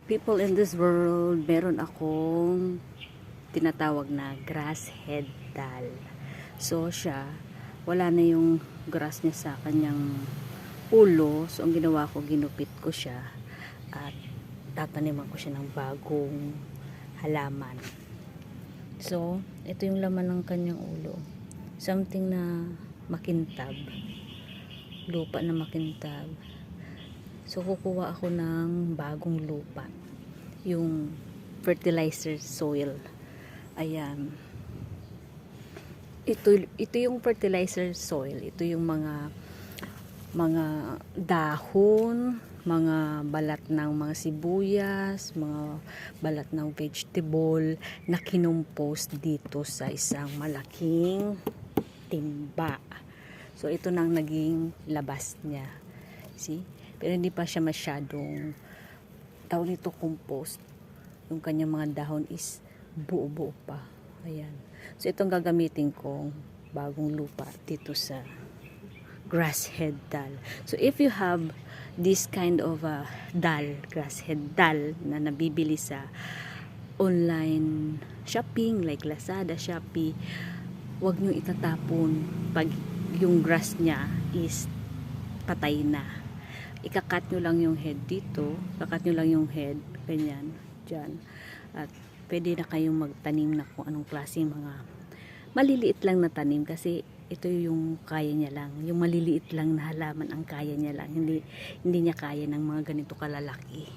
People in this world, meron akong tinatawag na grass head dal. So siya, wala na yung grass niya sa kanyang ulo. So ang ginawa ko, ginupit ko siya at tataniman ko siya ng bagong halaman. So ito yung laman ng kanyang ulo. Something na makintab. Lupa na makintab. So kukuha ako ng bagong lupa. Yung fertilizer soil. Ayan. Ito yung fertilizer soil. Ito yung mga dahon, mga balat ng mga sibuyas, mga balat ng vegetable na kinumpos dito sa isang malaking timba. So ito nang naging labas niya. See? Pero hindi pa siya masyadong tawag nito compost. Yung kanyang mga dahon is buo-buo pa. Ayan. So itong gagamitin kong bagong lupa dito sa grass head dal. So if you have this kind of dal, grass head dal na nabibili sa online shopping like Lazada, Shopee, wag nyo itatapon pag yung grass niya is patay na. Ikakat nyo lang yung head dito, kakat nyo lang yung head, ganyan, dyan. At pwede na kayong magtanim na kung anong klase mga maliliit lang na tanim kasi ito yung kaya niya lang. Yung maliliit lang na halaman ang kaya niya lang. Hindi niya kaya ng mga ganito kalalaki.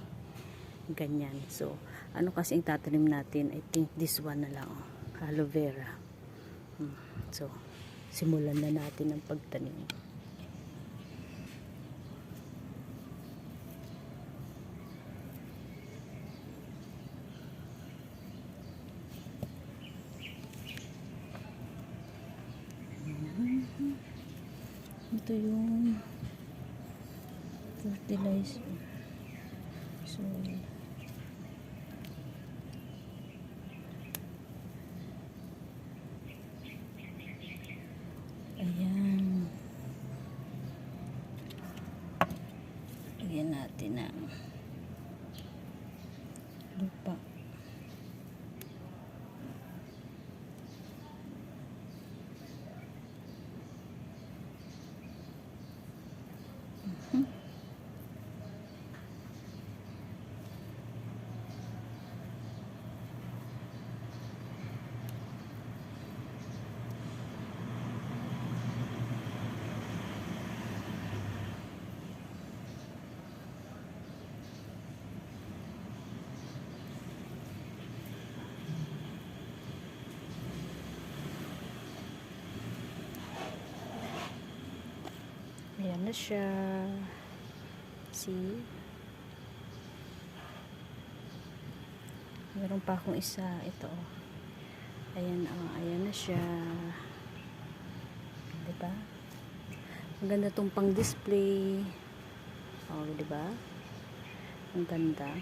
Ganyan. So, ano kasi ang tatanim natin? I think this one na lang. Aloe vera. So, simulan na natin ang pagtanim. Ito yung fertilizer soil. Ayan. Lagyan natin ng lupa. Ayan na siya. See? Meron pa akong isa. Ito. Ayan, ayan na siya. Diba? Ang ganda tong pang display. Oh, diba? Ang ganda.